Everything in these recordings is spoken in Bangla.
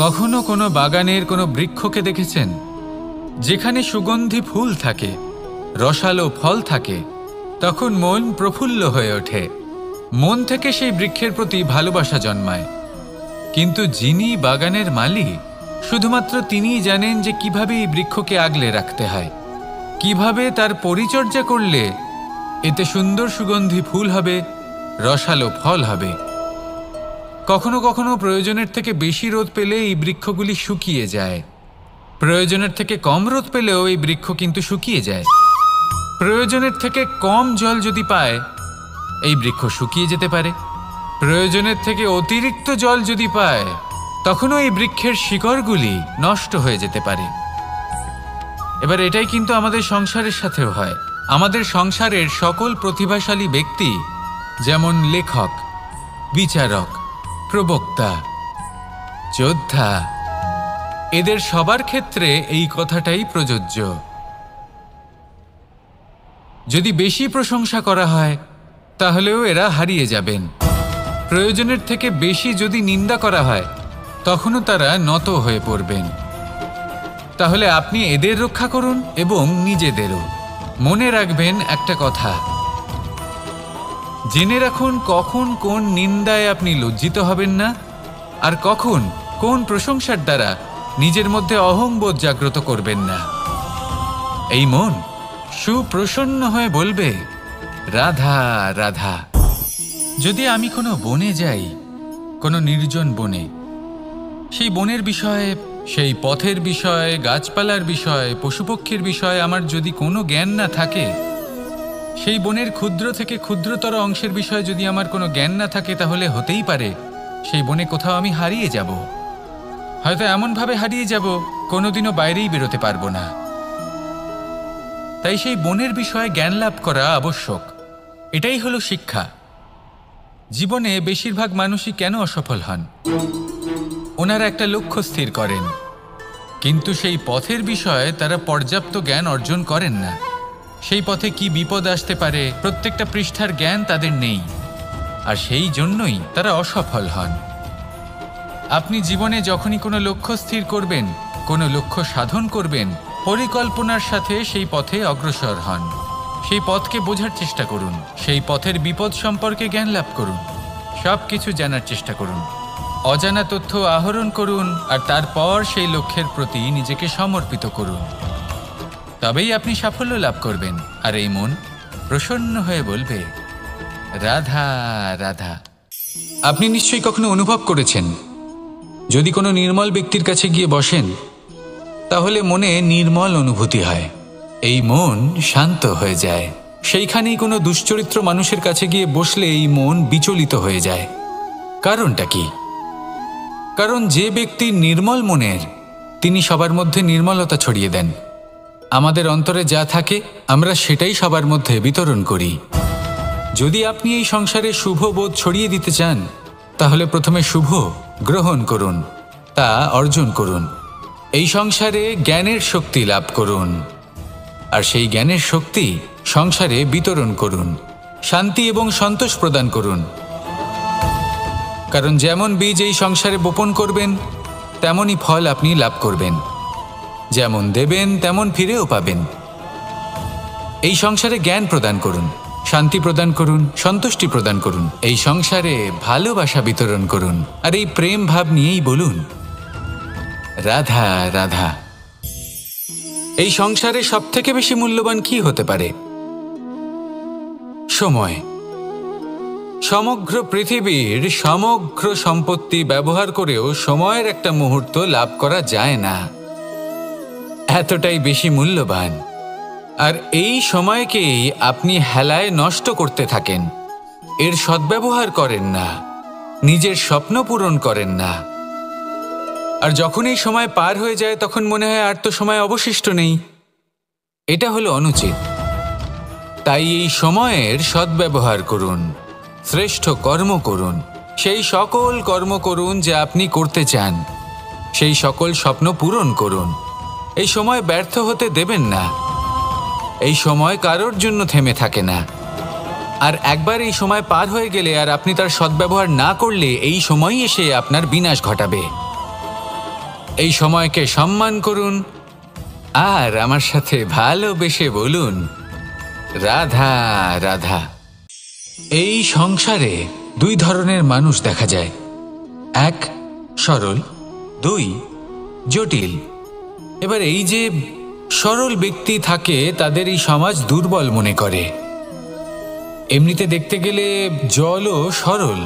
কখনো কোনো বাগানের কোনো বৃক্ষকে দেখেছেন যেখানে সুগন্ধি ফুল থাকে, রসালো ফল থাকে? তখন মন প্রফুল্ল হয়ে ওঠে, মন থেকে সেই বৃক্ষের প্রতি ভালোবাসা জন্মায়। কিন্তু যিনি বাগানের মালিক, শুধুমাত্র তিনিই জানেন যে কিভাবে এই বৃক্ষকে আগলে রাখতে হয়, কিভাবে তার পরিচর্যা করলে এতে সুন্দর সুগন্ধি ফুল হবে, রসালো ফল হবে। কখনো কখনো প্রয়োজনের থেকে বেশি রোদ পেলে এই বৃক্ষগুলি শুকিয়ে যায়, প্রয়োজনের থেকে কম রোদ পেলেও এই বৃক্ষ কিন্তু শুকিয়ে যায়। প্রয়োজনের থেকে কম জল যদি পায়, এই বৃক্ষ শুকিয়ে যেতে পারে। প্রয়োজনের থেকে অতিরিক্ত জল যদি পায়, তখনও এই বৃক্ষের শিকড়গুলি নষ্ট হয়ে যেতে পারে। এবার এটাই কিন্তু আমাদের সংসারের সাথেও হয়। আমাদের সংসারের সকল প্রতিভাশালী ব্যক্তি, যেমন লেখক, বিচারক, প্রবক্তা, যোদ্ধা, এদের সবার ক্ষেত্রে এই কথাটাই প্রযোজ্য। যদি বেশি প্রশংসা করা হয়, তাহলেও এরা হারিয়ে যাবেন। প্রয়োজনের থেকে বেশি যদি নিন্দা করা হয়, তখনও তারা নত হয়ে পড়বেন। তাহলে আপনি এদের রক্ষা করুন এবং নিজেদেরও। মনে রাখবেন একটা কথা, জেনে রাখুন কখন কোন নিন্দায় আপনি লজ্জিত হবেন না, আর কখন কোন প্রশংসার দ্বারা নিজের মধ্যে অহংবোধ জাগ্রত করবেন না। এই মন সুপ্রসন্ন হয়ে বলবে, রাধা রাধা। যদি আমি কোনো বনে যাই, কোনো নির্জন বনে, সেই বনের বিষয়ে, সেই পথের বিষয়ে, গাছপালার বিষয়ে, পশুপক্ষীর বিষয়ে আমার যদি কোনো জ্ঞান না থাকে, সেই বনের ক্ষুদ্র থেকে ক্ষুদ্রতর অংশের বিষয়ে যদি আমার কোনো জ্ঞান না থাকে, তাহলে হতেই পারে সেই বনে কোথাও আমি হারিয়ে যাব। হয়তো এমনভাবে হারিয়ে যাব, কোনোদিনও বাইরেই বেরোতে পারবো না। তাই সেই বনের বিষয়ে জ্ঞান লাভ করা আবশ্যক। এটাই হলো শিক্ষা। জীবনে বেশিরভাগ মানুষই কেন অসফল হন? ওনারা একটা লক্ষ্য স্থির করেন, কিন্তু সেই পথের বিষয়ে তারা পর্যাপ্ত জ্ঞান অর্জন করেন না। সেই পথে কি বিপদ আসতে পারে প্রত্যেকটা পৃষ্ঠার জ্ঞান তাদের নেই, আর সেই জন্যই তারা অসফল হন। আপনি জীবনে যখনই কোনো লক্ষ্য স্থির করবেন, কোনো লক্ষ্য সাধন করবেন, পরিকল্পনার সাথে সেই পথে অগ্রসর হন। সেই পথকে বোঝার চেষ্টা করুন, সেই পথের বিপদ সম্পর্কে জ্ঞান লাভ করুন, সব কিছু জানার চেষ্টা করুন, অজানা তথ্য আহরণ করুন, আর তারপর সেই লক্ষ্যের প্রতি নিজেকে সমর্পিত করুন। তবেই আপনি সাফল্য লাভ করবেন। আর এই মন প্রসন্ন হয়ে বলবে, রাধা রাধা। আপনি নিশ্চয়ই কখনো অনুভব করেছেন, যদি কোনো নির্মল ব্যক্তির কাছে গিয়ে বসেন, তাহলে মনে নির্মল অনুভূতি হয়, এই মন শান্ত হয়ে যায়। সেইখানেই কোনো দুশ্চরিত্র মানুষের কাছে গিয়ে বসলে এই মন বিচলিত হয়ে যায়। কারণটা কি? কারণ যে ব্যক্তি নির্মল মনের, তিনি সবার মধ্যে নির্মলতা ছড়িয়ে দেন। আমাদের অন্তরে যা থাকে আমরা সেটাই সবার মধ্যে বিতরণ করি। যদি আপনি এই সংসারে শুভ বোধ ছড়িয়ে দিতে চান, তাহলে প্রথমে শুভ গ্রহণ করুন, তা অর্জন করুন। এই সংসারে জ্ঞানের শক্তি লাভ করুন, আর সেই জ্ঞানের শক্তি সংসারে বিতরণ করুন। শান্তি এবং সন্তোষ প্রদান করুন। কারণ যেমন বীজ এই সংসারে বপন করবেন, তেমনই ফল আপনি লাভ করবেন। যেমন দেবেন তেমন ফিরেও পাবেন। এই সংসারে জ্ঞান প্রদান করুন, শান্তি প্রদান করুন, সন্তুষ্টি প্রদান করুন। এই সংসারে ভালোবাসা বিতরণ করুন, আর এই প্রেম ভাব নিয়েই বলুন, রাধা রাধা। এই সংসারে সবথেকে বেশি মূল্যবান কি হতে পারে? সময়। সমগ্র পৃথিবীর সমগ্র সম্পত্তি ব্যবহার করেও সময়ের একটা মুহূর্ত লাভ করা যায় না, এতটাই বেশি মূল্যবান। আর এই সময়কেই আপনি হেলায় নষ্ট করতে থাকেন, এর সদ্ব্যবহার করেন না, নিজের স্বপ্ন পূরণ করেন না। আর যখন এই সময় পার হয়ে যায়, তখন মনে হয় আর তো সময় অবশিষ্ট নেই। এটা হলো অনুচিত। তাই এই সময়ের সদ্ব্যবহার করুন, শ্রেষ্ঠ কর্ম করুন, সেই সকল কর্ম করুন যা আপনি করতে চান, সেই সকল স্বপ্ন পূরণ করুন। এই সময় ব্যর্থ হতে দেবেন না। এই সময় কারোর জন্য থেমে থাকে না। আর একবার এই সময় পার হয়ে গেলে আর আপনি তার সদ্ব্যবহার না করলে, এই সময়ই এসে আপনার বিনাশ ঘটাবে। এই সময়কে সম্মান করুন আর আমার সাথে ভালোবেসে বলুন, রাধা রাধা। এই সংসারে দুই ধরনের মানুষ দেখা যায়, এক সরল, দুই জটিল। এবার এই যে সরল ব্যক্তি থাকে তাদের এই সমাজ দুর্বল মনে করে। এমনিতে দেখতে গেলে জলও সরল,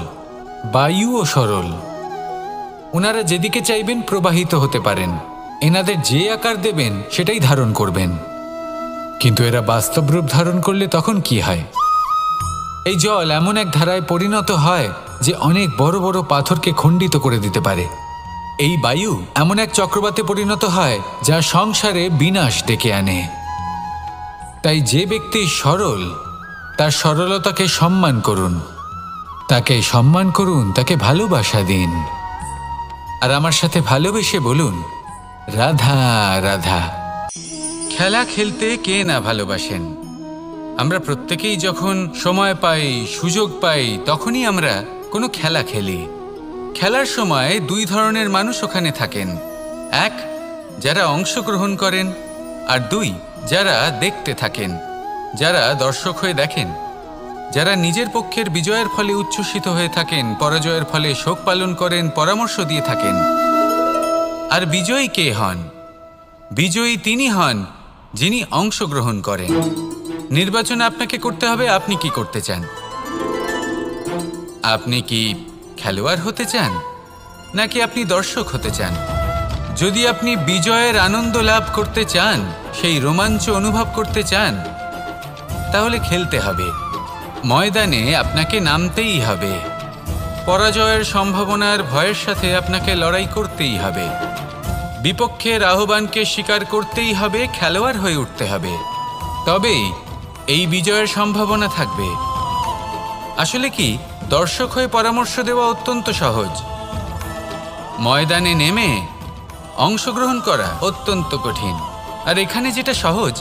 বায়ুও সরল। ওনারা যেদিকে চাইবেন প্রবাহিত হতে পারেন, এনাদের যে আকার দেবেন সেটাই ধারণ করবেন। কিন্তু এরা বাস্তব রূপ ধারণ করলে তখন কি হয়? এই জল এমন এক ধারায় পরিণত হয় যে অনেক বড় বড় পাথরকে খণ্ডিত করে দিতে পারে। এই বায়ু এমন এক চক্রবাতে পরিণত হয় যা সংসারে বিনাশ ডেকে আনে। তাই যে ব্যক্তি সরল তার সরলতাকে সম্মান করুন, তাকে সম্মান করুন, তাকে ভালোবাসা দিন। আর আমার সাথে ভালোবেসে বলুন, রাধা রাধা। খেলা খেলতে কে না ভালোবাসেন? আমরা প্রত্যেকেই যখন সময় পাই, সুযোগ পাই, তখনই আমরা কোনো খেলা খেলি। খেলার সময় দুই ধরনের মানুষ ওখানে থাকেন, এক যারা অংশগ্রহণ করেন, আর দুই যারা দেখতে থাকেন, যারা দর্শক হয়ে দেখেন, যারা নিজের পক্ষের বিজয়ের ফলে উচ্ছ্বসিত হয়ে থাকেন, পরাজয়ের ফলে শোক পালন করেন, পরামর্শ দিয়ে থাকেন। আর বিজয়ী কে হন? বিজয়ী তিনি হন যিনি অংশগ্রহণ করেন। নির্বাচন আপনাকে করতে হবে, আপনি কি করতে চান? আপনি কি খেলোয়াড় হতে চান নাকি আপনি দর্শক হতে চান? যদি আপনি বিজয়ের আনন্দ লাভ করতে চান, সেই রোমাঞ্চ অনুভব করতে চান, তাহলে খেলতে হবে, ময়দানে আপনাকে নামতেই হবে। পরাজয়ের সম্ভাবনার ভয়ের সাথে আপনাকে লড়াই করতেই হবে, বিপক্ষের আহ্বানকে স্বীকার করতেই হবে, খেলোয়াড় হয়ে উঠতে হবে, তবেই এই বিজয়ের সম্ভাবনা থাকবে। আসলে কি, দর্শক হয়ে পরামর্শ দেওয়া অত্যন্ত সহজ, ময়দানে নেমে অংশগ্রহণ করা অত্যন্ত কঠিন। আর এখানে যেটা সহজ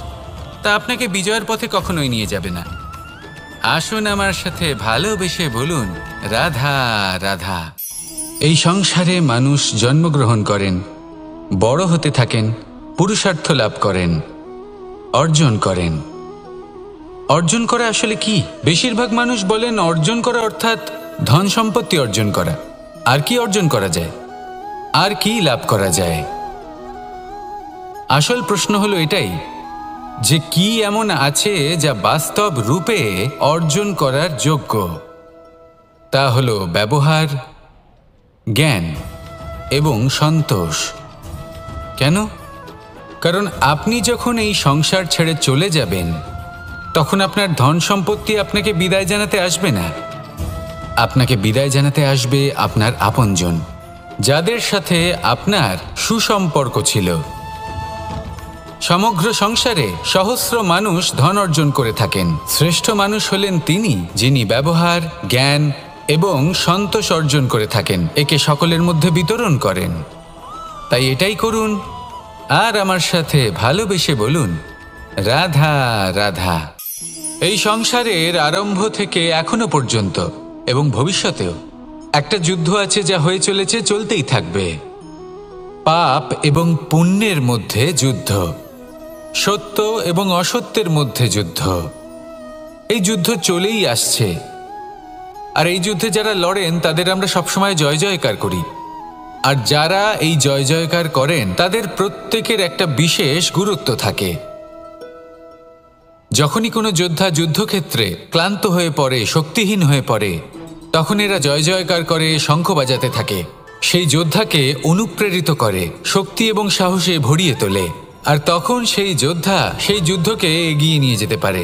তা আপনাকে বিজয়ের পথে কখনোই নিয়ে যাবে না। আসুন আমার সাথে ভালোবেসে বলুন, রাধা রাধা। এই সংসারে মানুষ জন্মগ্রহণ করেন, বড় হতে থাকেন, পুরুষার্থ লাভ করেন, অর্জন করেন। অর্জন করা আসলে কি? বেশিরভাগ মানুষ বলেন অর্জন করা অর্থাৎ ধন সম্পত্তি অর্জন করা। আর কি অর্জন করা যায়? আর কি লাভ করা যায়? আসল প্রশ্ন হলো এটাই যে কি এমন আছে যা বাস্তব রূপে অর্জন করার যোগ্য। তা হলো ব্যবহার, জ্ঞান এবং সন্তোষ। কেন? কারণ আপনি যখন এই সংসার ছেড়ে চলে যাবেন, তখন আপনার ধন সম্পত্তি আপনাকে বিদায় জানাতে আসবে না। আপনাকে বিদায় জানাতে আসবে আপনার আপনজন, যাদের সাথে আপনার সুসম্পর্ক ছিল। সমগ্র সংসারে সহস্র মানুষ ধন অর্জন করে থাকেন। শ্রেষ্ঠ মানুষ হলেন তিনি যিনি ব্যবহার, জ্ঞান এবং সন্তোষ অর্জন করে থাকেন, একে সকলের মধ্যে বিতরণ করেন। তাই এটাই করুন আর আমার সাথে ভালোবেসে বলুন, রাধা রাধা। এই সংসারের আরম্ভ থেকে এখনো পর্যন্ত এবং ভবিষ্যতেও একটা যুদ্ধ আছে যা হয়ে চলেছে, চলতেই থাকবে। পাপ এবং পুণ্যের মধ্যে যুদ্ধ, সত্য এবং অসত্যের মধ্যে যুদ্ধ। এই যুদ্ধ চলেই আসছে। আর এই যুদ্ধে যারা লড়েন তাদের আমরা সবসময় জয় জয়কার করি। আর যারা এই জয় জয়কার করেন তাদের প্রত্যেকের একটা বিশেষ গুরুত্ব থাকে। যখনই কোনো যোদ্ধা যুদ্ধক্ষেত্রে ক্লান্ত হয়ে পড়ে, শক্তিহীন হয়ে পড়ে, তখন এরা জয় জয়কার করে, শঙ্খ বাজাতে থাকে, সেই যোদ্ধাকে অনুপ্রেরিত করে, শক্তি এবং সাহসে ভরিয়ে তোলে। আর তখন সেই যোদ্ধা সেই যুদ্ধকে এগিয়ে নিয়ে যেতে পারে।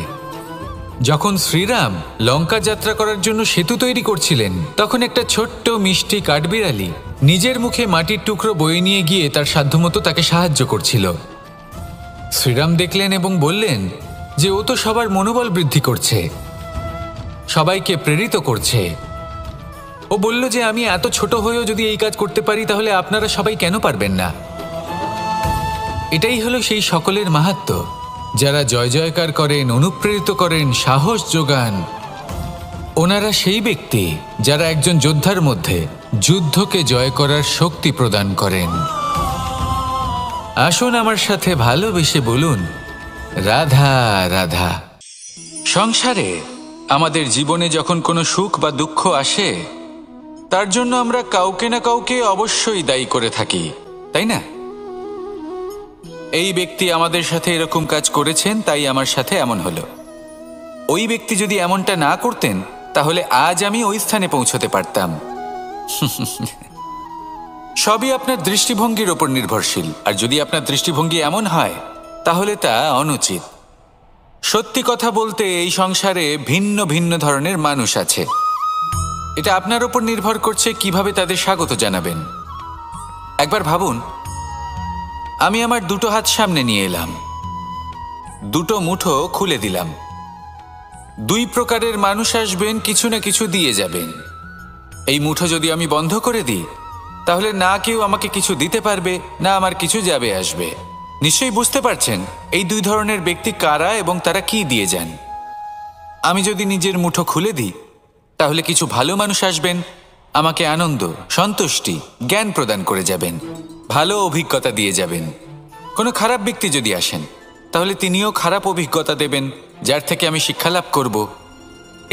যখন শ্রীরাম লঙ্কা যাত্রা করার জন্য সেতু তৈরি করছিলেন, তখন একটা ছোট্ট মিষ্টি কাঠবিড়ালি নিজের মুখে মাটির টুকরো বয়ে নিয়ে গিয়ে তার সাধ্যমতো তাকে সাহায্য করছিল। শ্রীরাম দেখলেন এবং বললেন যে ও তো সবার মনোবল বৃদ্ধি করছে, সবাইকে প্রেরিত করছে। ও বলল যে আমি এত ছোট হয়েও যদি এই কাজ করতে পারি, তাহলে আপনারা সবাই কেন পারবেন না? এটাই হলো সেই সকলের মাহাত্ম্য, যারা জয় জয়কার করেন, অনুপ্রেরিত করেন, সাহস যোগান। ওনারা সেই ব্যক্তি যারা একজন যোদ্ধার মধ্যে যুদ্ধকে জয় করার শক্তি প্রদান করেন। আসুন আমার সাথে ভালোবেসে বলুন, রাধা রাধা। সংসারে আমাদের জীবনে যখন কোনো সুখ বা দুঃখ আসে, তার জন্য আমরা কাউকে না কাউকে অবশ্যই দায়ী করে থাকি, তাই না? এই ব্যক্তি আমাদের সাথে এরকম কাজ করেছেন, তাই আমার সাথে এমন হলো। ওই ব্যক্তি যদি এমনটা না করতেন, তাহলে আজ আমি ওই স্থানে পৌঁছতে পারতাম। সবই আপনার দৃষ্টিভঙ্গির ওপর নির্ভরশীল, আর যদি আপনার দৃষ্টিভঙ্গি এমন হয়, তাহলে তা অনুচিত। সত্যি কথা বলতে, এই সংসারে ভিন্ন ভিন্ন ধরনের মানুষ আছে। এটা আপনার ওপর নির্ভর করছে কিভাবে তাদের স্বাগত জানাবেন। একবার ভাবুন, আমি আমার দুটো হাত সামনে নিয়ে এলাম, দুটো মুঠো খুলে দিলাম। দুই প্রকারের মানুষ আসবেন, কিছু না কিছু দিয়ে যাবেন। এই মুঠো যদি আমি বন্ধ করে দিই, তাহলে না কেউ আমাকে কিছু দিতে পারবে, না আমার কিছু যাবে আসবে। নিশ্চয়ই বুঝতে পারছেন এই দুই ধরনের ব্যক্তি কারা এবং তারা কি দিয়ে যান। আমি যদি নিজের মুঠো খুলে দিই, তাহলে কিছু ভালো মানুষ আসবেন, আমাকে আনন্দ, সন্তুষ্টি, জ্ঞান প্রদান করে যাবেন, ভালো অভিজ্ঞতা দিয়ে যাবেন। কোনো খারাপ ব্যক্তি যদি আসেন, তাহলে তিনিও খারাপ অভিজ্ঞতা দেবেন, যার থেকে আমি শিক্ষা লাভ করব।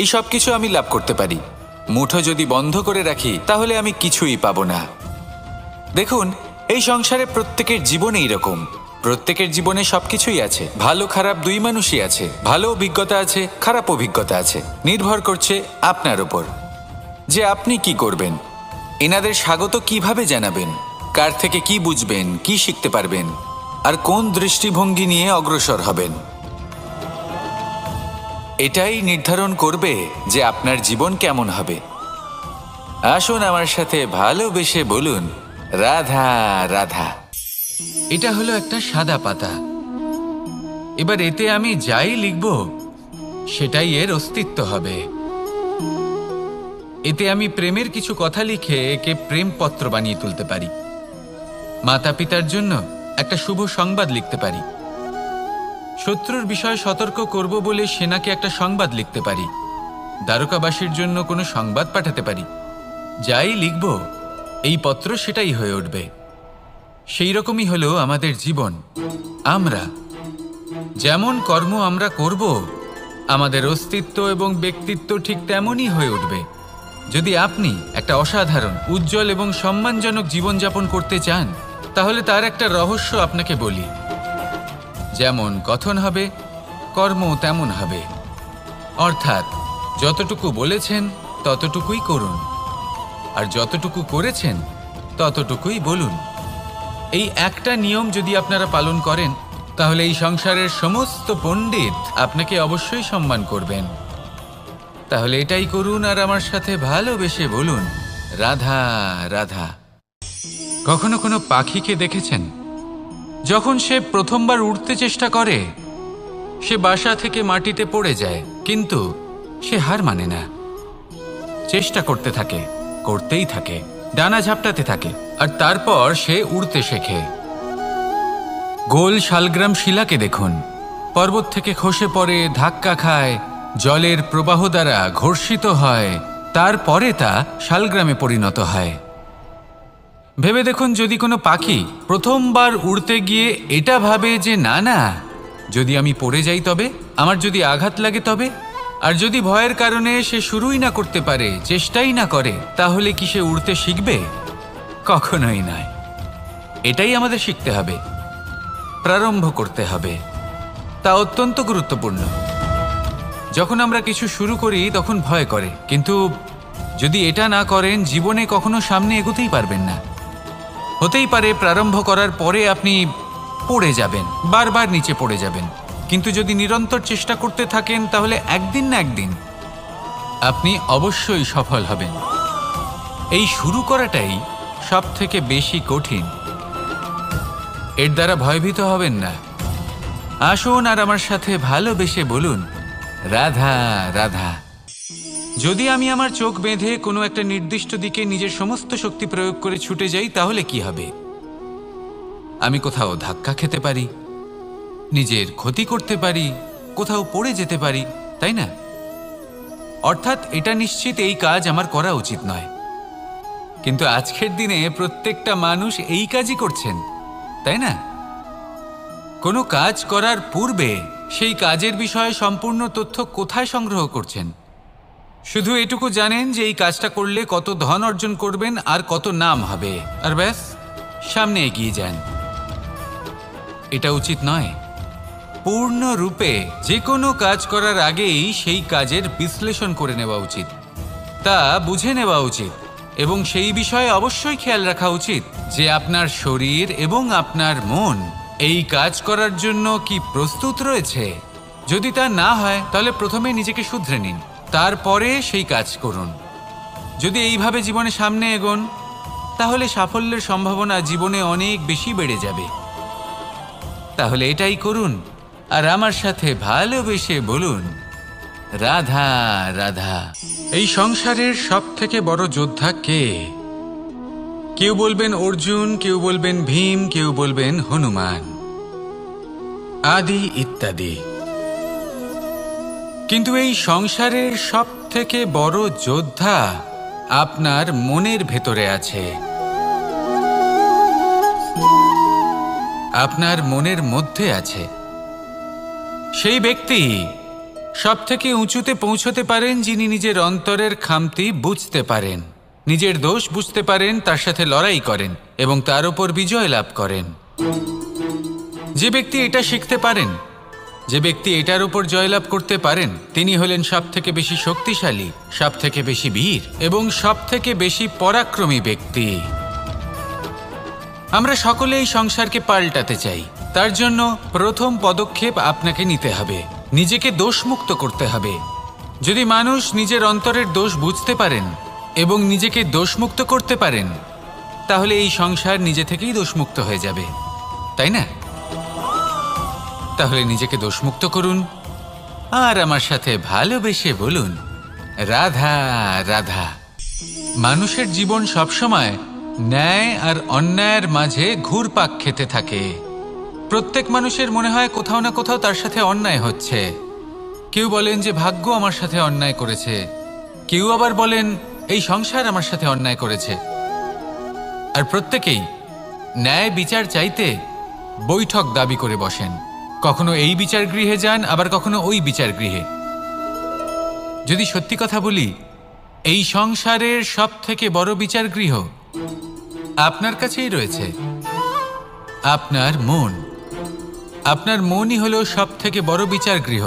এই সব কিছু আমি লাভ করতে পারি। মুঠো যদি বন্ধ করে রাখি, তাহলে আমি কিছুই পাবো না। দেখুন, এই সংসারে প্রত্যেকের জীবনে এইরকম। প্রত্যেকের জীবনে সবকিছুই আছে, ভালো খারাপ দুই মানুষই আছে। ভালো অভিজ্ঞতা আছে, খারাপ অভিজ্ঞতা আছে। নির্ভর করছে আপনার উপর যে আপনি কি করবেন। এনাদের স্বাগত কিভাবে জানাবেন, কার থেকে কি বুঝবেন, কি শিখতে পারবেন, আর কোন দৃষ্টিভঙ্গি নিয়ে অগ্রসর হবেন। এটাই নির্ধারণ করবে যে আপনার জীবন কেমন হবে। আসুন আমার সাথে ভালোবেসে বলুন, রাধা রাধা। এটা হলো একটা সাদা পাতা। এবার এতে আমি যাই লিখব, সেটাই এর অস্তিত্ব হবে। এতে আমি প্রেমের কিছু কথা লিখে একে প্রেমপত্র বানিয়ে তুলতে পারি। মাতা পিতার জন্য একটা শুভ সংবাদ লিখতে পারি। শত্রুর বিষয়ে সতর্ক করব বলে সেনাকে একটা সংবাদ লিখতে পারি। দ্বারকাবাসীর জন্য কোনো সংবাদ পাঠাতে পারি। যাই লিখব, এই পত্র সেটাই হয়ে উঠবে। সেই রকমই হলো আমাদের জীবন। আমরা যেমন কর্ম আমরা করব, আমাদের অস্তিত্ব এবং ব্যক্তিত্ব ঠিক তেমনই হয়ে উঠবে। যদি আপনি একটা অসাধারণ, উজ্জ্বল এবং সম্মানজনক জীবনযাপন করতে চান, তাহলে তার একটা রহস্য আপনাকে বলি। যেমন কথন হবে, কর্ম তেমন হবে। অর্থাৎ যতটুকু বলেছেন ততটুকুই করুন, আর যতটুকু করেছেন ততটুকুই বলুন। এই একটা নিয়ম যদি আপনারা পালন করেন, তাহলে এই সংসারের সমস্ত পণ্ডিত আপনাকে অবশ্যই সম্মান করবেন। তাহলে এটাই করুন, আর আমার সাথে ভালোবেসে বলুন, রাধা রাধা। কখনো কোনো পাখিকে দেখেছেন? যখন সে প্রথমবার উড়তে চেষ্টা করে, সে বাসা থেকে মাটিতে পড়ে যায়, কিন্তু সে হার মানে না। চেষ্টা করতে থাকে, করতেই থাকে, ডানা ঝাপটাতে থাকে, আর তারপর সে উড়তে শেখে। গোল শালগ্রাম শিলাকে দেখুন, পর্বত থেকে খসে পড়ে, ধাক্কা খায়, জলের প্রবাহ দ্বারা ঘর্ষিত হয়, তারপরে তা শালগ্রামে পরিণত হয়। ভেবে দেখুন, যদি কোনো পাখি প্রথমবার উড়তে গিয়ে এটা ভাবে যে না না, যদি আমি পড়ে যাই তবে, আমার যদি আঘাত লাগে তবে, আর যদি ভয়ের কারণে সে শুরুই না করতে পারে, চেষ্টাই না করে, তাহলে কি সে উড়তে শিখবে? কখনোই নয়। এটাই আমাদের শিখতে হবে, প্রারম্ভ করতে হবে। তা অত্যন্ত গুরুত্বপূর্ণ। যখন আমরা কিছু শুরু করি তখন ভয় করে, কিন্তু যদি এটা না করেন, জীবনে কখনো সামনে এগোতেই পারবেন না। হতেই পারে প্রারম্ভ করার পরে আপনি পড়ে যাবেন, বারবার নিচে পড়ে যাবেন, কিন্তু যদি নিরন্তর চেষ্টা করতে থাকেন, তাহলে একদিন না একদিন আপনি অবশ্যই সফল হবেন। এই শুরু করাটাই সব থেকে বেশি কঠিন। এর দ্বারা ভয়ভীত হবেন না। আসুন আর আমার সাথে ভালোবেসে বলুন, রাধা রাধা। যদি আমি আমার চোখ বেঁধে কোনো একটা নির্দিষ্ট দিকে নিজের সমস্ত শক্তি প্রয়োগ করে ছুটে যাই, তাহলে কি হবে? আমি কোথাও ধাক্কা খেতে পারি, নিজের ক্ষতি করতে পারি, কোথাও পড়ে যেতে পারি, তাই না? অর্থাৎ এটা নিশ্চিত এই কাজ আমার করা উচিত নয়। কিন্তু আজকের দিনে প্রত্যেকটা মানুষ এই কাজই করছেন, তাই না? কোনো কাজ করার পূর্বে সেই কাজের বিষয়ে সম্পূর্ণ তথ্য কোথায় সংগ্রহ করছেন? শুধু এটুকু জানেন যে এই কাজটা করলে কত ধন অর্জন করবেন আর কত নাম হবে, আর ব্যাস সামনে এগিয়ে যান। এটা উচিত নয়। পূর্ণরূপে যে কোনো কাজ করার আগেই সেই কাজের বিশ্লেষণ করে নেওয়া উচিত, তা বুঝে নেওয়া উচিত এবং সেই বিষয়ে অবশ্যই খেয়াল রাখা উচিত যে আপনার শরীর এবং আপনার মন এই কাজ করার জন্য কি প্রস্তুত রয়েছে। যদি তা না হয় তাহলে প্রথমে নিজেকে শুধরে নিন, তারপরে সেই কাজ করুন। যদি এইভাবে জীবনে সামনে এগোন তাহলে সাফল্যের সম্ভাবনা জীবনে অনেক বেশি বেড়ে যাবে। তাহলে এটাই করুন আর আমার সাথে ভালোবেসে বলুন, রাধা রাধা। এই সংসারের সব থেকে বড় যোদ্ধা কে? কেউ বলবেন অর্জুন, কেউ বলবেন ভীম, কেউ বলবেন হনুমান আদি ইত্যাদি। কিন্তু এই সংসারের সব থেকে বড় যোদ্ধা আপনার মনের ভেতরে আছে, আপনার মনের মধ্যে আছে। সেই ব্যক্তি সব থেকে উঁচুতে পৌঁছতে পারেন যিনি নিজের অন্তরের খামতি বুঝতে পারেন, নিজের দোষ বুঝতে পারেন, তার সাথে লড়াই করেন এবং তার উপর বিজয় লাভ করেন। যে ব্যক্তি এটা শিখতে পারেন, যে ব্যক্তি এটার উপর জয়লাভ করতে পারেন, তিনি হলেন সব থেকে বেশি শক্তিশালী, সব থেকে বেশি বীর এবং সব থেকে বেশি পরাক্রমী ব্যক্তি। আমরা সকলে এই সংসারকে পাল্টাতে চাই। তার জন্য প্রথম পদক্ষেপ আপনাকে নিতে হবে, নিজেকে দোষমুক্ত করতে হবে। যদি মানুষ নিজের অন্তরের দোষ বুঝতে পারেন এবং নিজেকে দোষমুক্ত করতে পারেন তাহলে এই সংসার নিজে থেকেই দোষমুক্ত হয়ে যাবে, তাই না? তাহলে নিজেকে দোষমুক্ত করুন আর আমার সাথে ভালোবেসে বলুন, রাধা রাধা। মানুষের জীবন সবসময় ন্যায় আর অন্যায়ের মাঝে ঘুরপাক খেতে থাকে। প্রত্যেক মানুষের মনে হয় কোথাও না কোথাও তার সাথে অন্যায় হচ্ছে। কেউ বলেন যে ভাগ্য আমার সাথে অন্যায় করেছে, কেউ আবার বলেন এই সংসার আমার সাথে অন্যায় করেছে। আর প্রত্যেকেই ন্যায় বিচার চাইতে বৈঠক দাবি করে বসেন। কখনো এই বিচার গৃহে যান, আবার কখনো ওই বিচার গৃহে। যদি সত্যি কথা বলি, এই সংসারের সব থেকে বড় বিচার গৃহ আপনার কাছেই রয়েছে, আপনার মন। আপনার মনই হলো সব থেকে বড় বিচার গৃহ।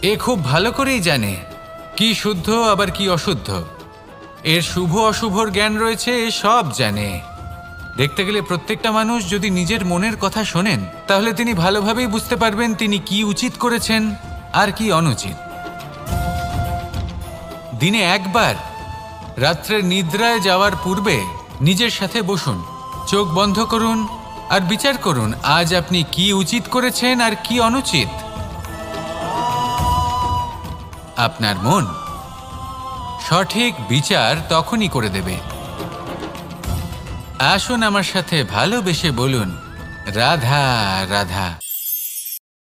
এ খুব ভালো করেই জানে কি শুদ্ধ আবার কি অশুদ্ধ, এর শুভ অশুভর জ্ঞান রয়েছে, এ সব জানে। দেখতে গেলে প্রত্যেকটা মানুষ যদি নিজের মনের কথা শোনেন তাহলে তিনি ভালোভাবেই বুঝতে পারবেন তিনি কি উচিত করেছেন আর কি অনুচিত। দিনে একবার রাত্রে নিদ্রায় যাওয়ার পূর্বে নিজের সাথে বসুন, চোখ বন্ধ করুন আর বিচার করুন আজ আপনি কি উচিত করেছেন আর কি অনুচিত। আপনার মন সঠিক বিচার তখনই করে দেবে। আসুন আমার সাথে ভালোবেসে বলুন, রাধা রাধা।